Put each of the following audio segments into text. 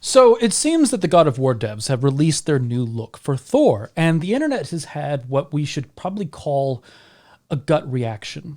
So it seems that the God of War devs have released their new look for Thor, and the internet has had what we should probably call a gut reaction.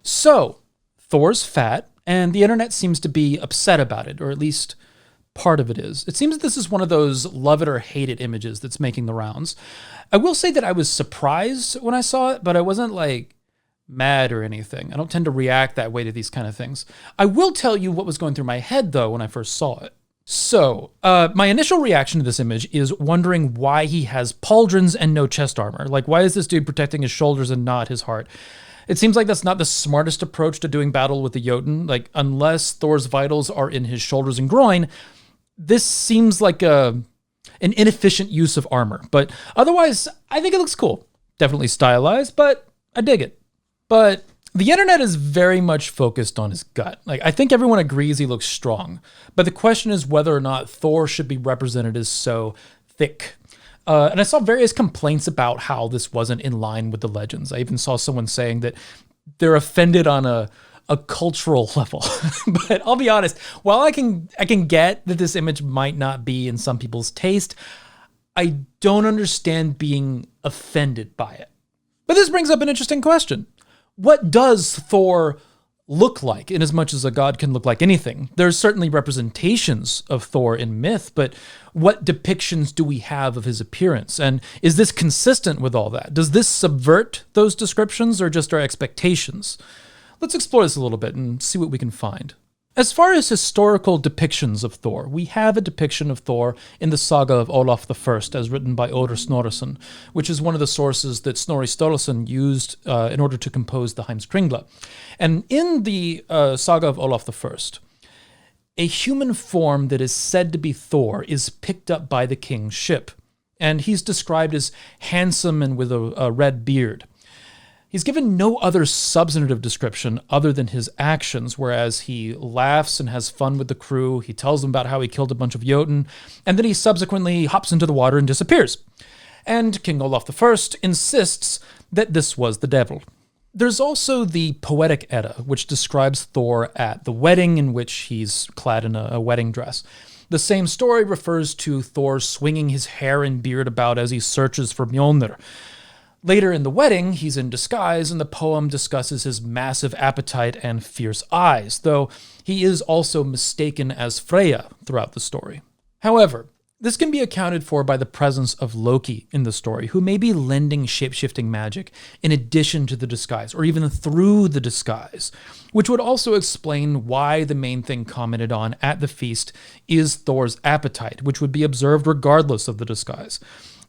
So, Thor's fat, and the internet seems to be upset about it, or at least part of it is. It seems that this is one of those love it or hate it images that's making the rounds. I will say that I was surprised when I saw it, but I wasn't like mad or anything. I don't tend to react that way to these kind of things. I will tell you what was going through my head though when I first saw it. So, my initial reaction to this image is wondering why he has pauldrons and no chest armor. Like, why is this dude protecting his shoulders and not his heart? It seems like that's not the smartest approach to doing battle with the Jotun. Like, unless Thor's vitals are in his shoulders and groin, this seems like an inefficient use of armor. But otherwise, I think it looks cool. Definitely stylized, but I dig it. But the internet is very much focused on his gut. Like, I think everyone agrees he looks strong. But the question is whether or not Thor should be represented as so thick. And I saw various complaints about how this wasn't in line with the legends. I even saw someone saying that they're offended on a cultural level. But I'll be honest, while I can get that this image might not be in some people's taste, I don't understand being offended by it. But this brings up an interesting question. What does Thor look like, in as much as a god can look like anything? There's certainly representations of Thor in myth, but what depictions do we have of his appearance? And is this consistent with all that? Does this subvert those descriptions or just our expectations? Let's explore this a little bit and see what we can find. As far as historical depictions of Thor, we have a depiction of Thor in the Saga of Olaf I, as written by Oddr Snorrason, which is one of the sources that Snorri Sturluson used in order to compose the Heimskringla. And in the Saga of Olaf I, a human form that is said to be Thor is picked up by the king's ship, and he's described as handsome and with a red beard. He's given no other substantive description other than his actions, whereas he laughs and has fun with the crew, he tells them about how he killed a bunch of Jotun, and then he subsequently hops into the water and disappears. And King Olaf I insists that this was the devil. There's also the Poetic Edda, which describes Thor at the wedding in which he's clad in a wedding dress. The same story refers to Thor swinging his hair and beard about as he searches for Mjolnir. Later in the wedding, he's in disguise, and the poem discusses his massive appetite and fierce eyes, though he is also mistaken as Freya throughout the story. However, this can be accounted for by the presence of Loki in the story, who may be lending shape-shifting magic in addition to the disguise, or even through the disguise, which would also explain why the main thing commented on at the feast is Thor's appetite, which would be observed regardless of the disguise.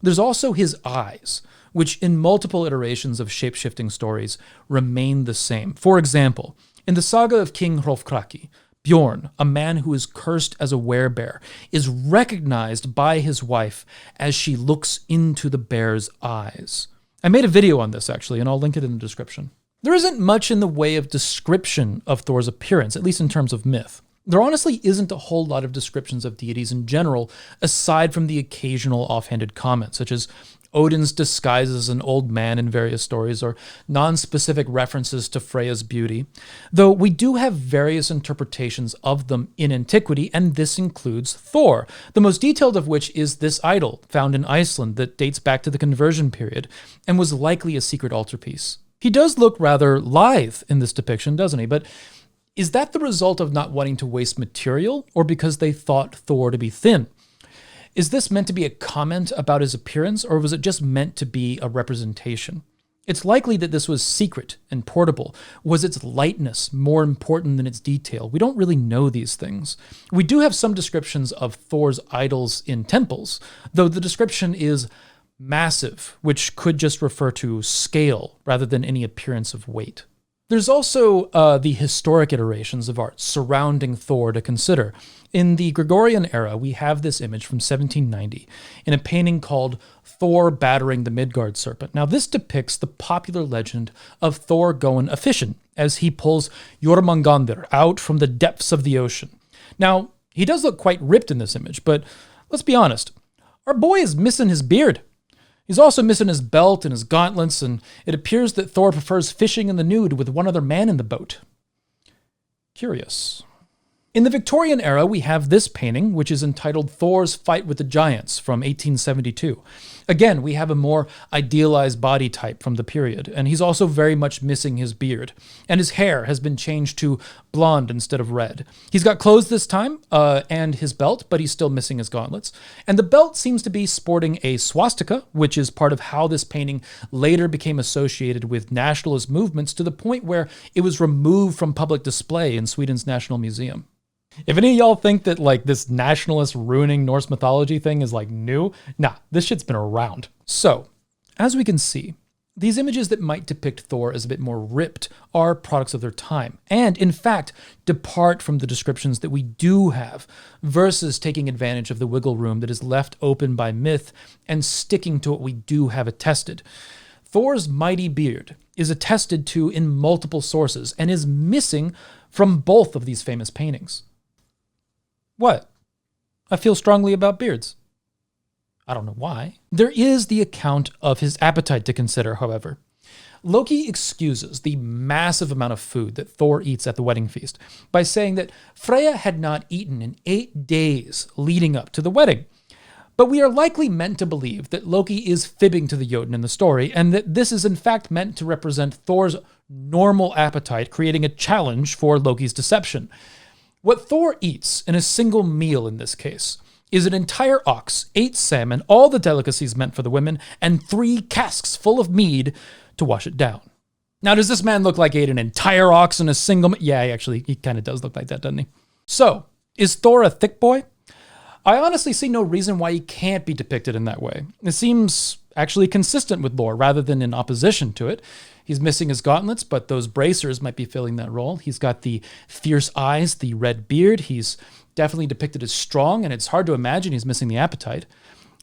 There's also his eyes, which in multiple iterations of shape-shifting stories remain the same. For example, in the saga of King Hrolfkraki, Bjorn, a man who is cursed as a werebear, is recognized by his wife as she looks into the bear's eyes. I made a video on this, actually, and I'll link it in the description. There isn't much in the way of description of Thor's appearance, at least in terms of myth. There honestly isn't a whole lot of descriptions of deities in general, aside from the occasional offhanded comments, such as Odin's disguise as an old man in various stories, or non-specific references to Freya's beauty, though we do have various interpretations of them in antiquity, and this includes Thor, the most detailed of which is this idol found in Iceland that dates back to the conversion period, and was likely a secret altarpiece. He does look rather lithe in this depiction, doesn't he? But is that the result of not wanting to waste material, or because they thought Thor to be thin? Is this meant to be a comment about his appearance, or was it just meant to be a representation? It's likely that this was secret and portable. Was its lightness more important than its detail? We don't really know these things. We do have some descriptions of Thor's idols in temples, though the description is massive, which could just refer to scale rather than any appearance of weight. There's also the historic iterations of art surrounding Thor to consider. In the Gregorian era, we have this image from 1790 in a painting called Thor Battering the Midgard Serpent. Now, this depicts the popular legend of Thor going a fishing as he pulls Jormungandr out from the depths of the ocean. Now, he does look quite ripped in this image, but let's be honest, our boy is missing his beard. He's also missing his belt and his gauntlets, and it appears that Thor prefers fishing in the nude with one other man in the boat. Curious. In the Victorian era, we have this painting, which is entitled Thor's Fight with the Giants from 1872. Again, we have a more idealized body type from the period, and he's also very much missing his beard. And his hair has been changed to blonde instead of red. He's got clothes this time, and his belt, but he's still missing his gauntlets. And the belt seems to be sporting a swastika, which is part of how this painting later became associated with nationalist movements to the point where it was removed from public display in Sweden's National Museum. If any of y'all think that like this nationalist ruining Norse mythology thing is like new, nah, this shit's been around. So, as we can see, these images that might depict Thor as a bit more ripped are products of their time, and in fact, depart from the descriptions that we do have, versus taking advantage of the wiggle room that is left open by myth and sticking to what we do have attested. Thor's mighty beard is attested to in multiple sources and is missing from both of these famous paintings. What? I feel strongly about beards. I don't know why. There is the account of his appetite to consider, however. Loki excuses the massive amount of food that Thor eats at the wedding feast by saying that Freya had not eaten in 8 days leading up to the wedding. But we are likely meant to believe that Loki is fibbing to the Jotun in the story, and that this is in fact meant to represent Thor's normal appetite, creating a challenge for Loki's deception. What Thor eats in a single meal in this case is an entire ox, 8 salmon, all the delicacies meant for the women, and 3 casks full of mead to wash it down. Now, does this man look like he ate an entire ox in a single Yeah, he kind of does look like that, doesn't he? So, is Thor a thick boy? I honestly see no reason why he can't be depicted in that way. It seems actually consistent with lore rather than in opposition to it. He's missing his gauntlets, but those bracers might be filling that role. He's got the fierce eyes, the red beard. He's definitely depicted as strong, and it's hard to imagine he's missing the appetite.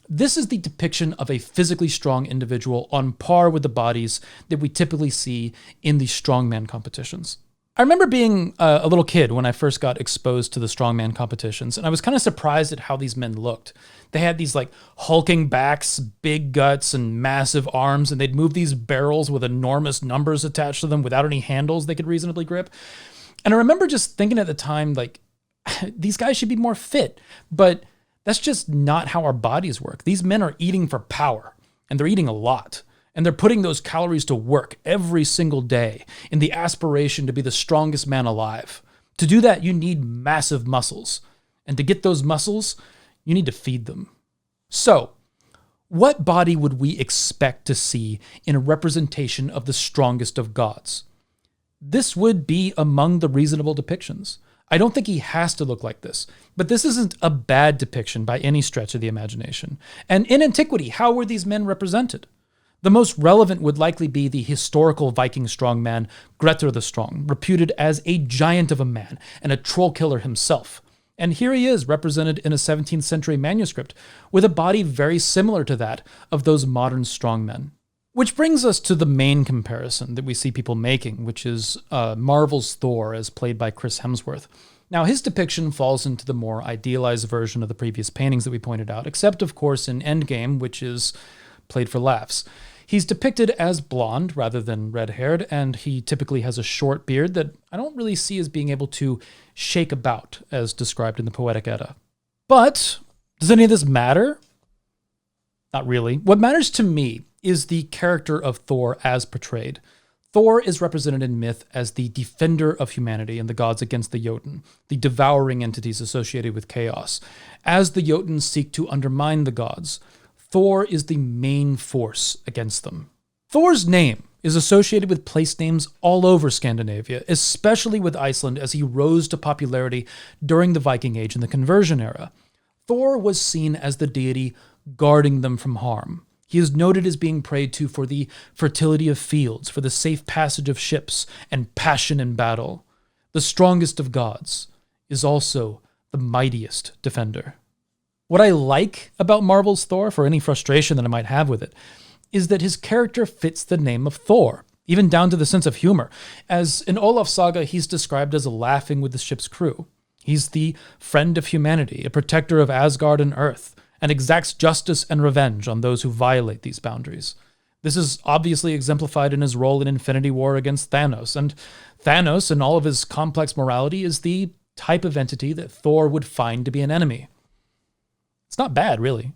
This is the depiction of a physically strong individual on par with the bodies that we typically see in the strongman competitions. I remember being a little kid when I first got exposed to the strongman competitions, and I was kind of surprised at how these men looked. They had these like hulking backs, big guts, and massive arms, and they'd move these barrels with enormous numbers attached to them without any handles they could reasonably grip. And I remember just thinking at the time, like, these guys should be more fit, but that's just not how our bodies work. These men are eating for power, and they're eating a lot. And they're putting those calories to work every single day in the aspiration to be the strongest man alive. To do that, you need massive muscles. And to get those muscles, you need to feed them. So, what body would we expect to see in a representation of the strongest of gods? This would be among the reasonable depictions. I don't think he has to look like this, but this isn't a bad depiction by any stretch of the imagination. And in antiquity, how were these men represented? The most relevant would likely be the historical Viking strongman Grettir the Strong, reputed as a giant of a man and a troll killer himself. And here he is represented in a 17th century manuscript with a body very similar to that of those modern strongmen. Which brings us to the main comparison that we see people making, which is Marvel's Thor as played by Chris Hemsworth. Now, his depiction falls into the more idealized version of the previous paintings that we pointed out, except of course in Endgame, which is played for laughs. He's depicted as blonde rather than red-haired, and he typically has a short beard that I don't really see as being able to shake about, as described in the Poetic Edda. But does any of this matter? Not really. What matters to me is the character of Thor as portrayed. Thor is represented in myth as the defender of humanity and the gods against the Jotun, the devouring entities associated with chaos. As the Jotun seek to undermine the gods, Thor is the main force against them. Thor's name is associated with place names all over Scandinavia, especially with Iceland as he rose to popularity during the Viking Age and the Conversion era. Thor was seen as the deity guarding them from harm. He is noted as being prayed to for the fertility of fields, for the safe passage of ships, and passion in battle. The strongest of gods is also the mightiest defender. What I like about Marvel's Thor, for any frustration that I might have with it, is that his character fits the name of Thor, even down to the sense of humor. As in Olaf Saga, he's described as laughing with the ship's crew. He's the friend of humanity, a protector of Asgard and Earth, and exacts justice and revenge on those who violate these boundaries. This is obviously exemplified in his role in Infinity War against Thanos, and Thanos, in all of his complex morality, is the type of entity that Thor would find to be an enemy. It's not bad, really.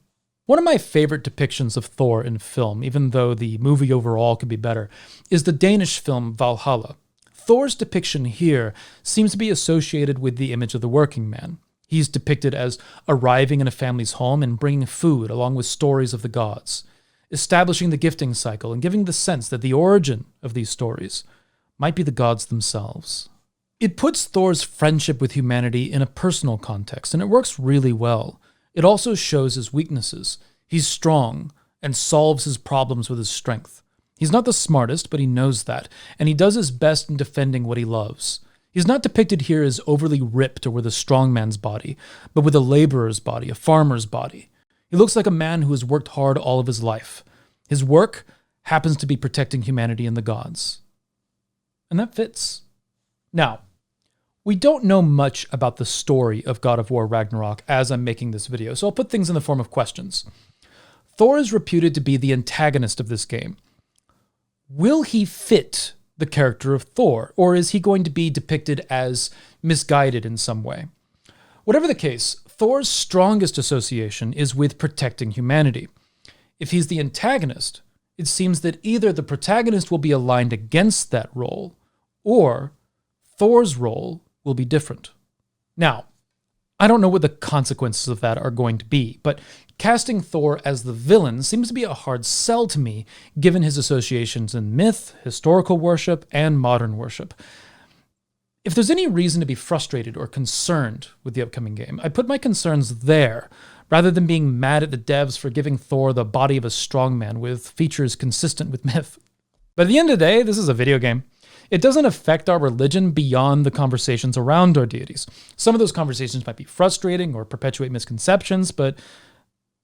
One of my favorite depictions of Thor in film, even though the movie overall could be better, is the Danish film Valhalla. Thor's depiction here seems to be associated with the image of the working man. He's depicted as arriving in a family's home and bringing food along with stories of the gods, establishing the gifting cycle and giving the sense that the origin of these stories might be the gods themselves. It puts Thor's friendship with humanity in a personal context, and it works really well. It also shows his weaknesses. He's strong and solves his problems with his strength. He's not the smartest, but he knows that, and he does his best in defending what he loves. He's not depicted here as overly ripped or with a strongman's body, but with a laborer's body, a farmer's body. He looks like a man who has worked hard all of his life. His work happens to be protecting humanity and the gods. And that fits. Now, we don't know much about the story of God of War Ragnarok as I'm making this video, so I'll put things in the form of questions. Thor is reputed to be the antagonist of this game. Will he fit the character of Thor, or is he going to be depicted as misguided in some way? Whatever the case, Thor's strongest association is with protecting humanity. If he's the antagonist, it seems that either the protagonist will be aligned against that role, or Thor's role will be different. Now, I don't know what the consequences of that are going to be, but casting Thor as the villain seems to be a hard sell to me, given his associations in myth, historical worship, and modern worship. If there's any reason to be frustrated or concerned with the upcoming game, I put my concerns there, rather than being mad at the devs for giving Thor the body of a strongman with features consistent with myth. But at the end of the day, this is a video game. It doesn't affect our religion beyond the conversations around our deities. Some of those conversations might be frustrating or perpetuate misconceptions, but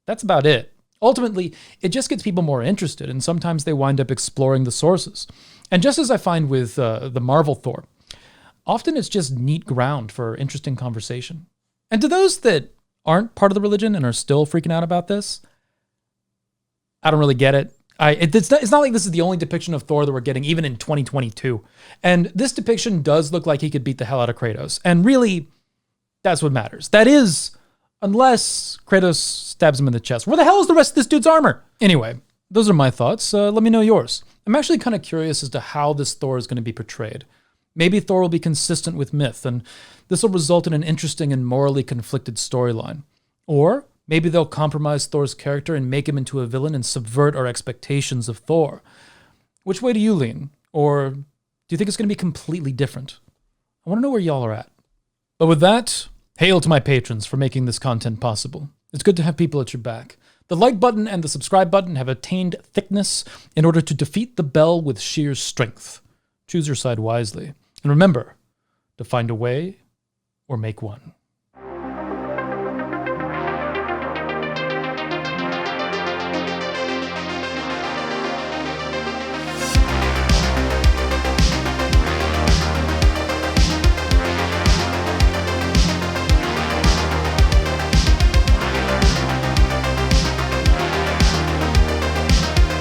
that's about it. Ultimately, it just gets people more interested, and sometimes they wind up exploring the sources. And just as I find with the Marvel Thor, often it's just neat ground for interesting conversation. And to those that aren't part of the religion and are still freaking out about this, I don't really get it. It's not like this is the only depiction of Thor that we're getting, even in 2022. And this depiction does look like he could beat the hell out of Kratos. And really, that's what matters. That is, unless Kratos stabs him in the chest. Where the hell is the rest of this dude's armor? Anyway, those are my thoughts. Let me know yours. I'm actually kind of curious as to how this Thor is going to be portrayed. Maybe Thor will be consistent with myth, and this will result in an interesting and morally conflicted storyline. Or maybe they'll compromise Thor's character and make him into a villain and subvert our expectations of Thor. Which way do you lean? Or do you think it's going to be completely different? I want to know where y'all are at. But with that, hail to my patrons for making this content possible. It's good to have people at your back. The like button and the subscribe button have attained thickness in order to defeat the bell with sheer strength. Choose your side wisely. And remember to find a way or make one.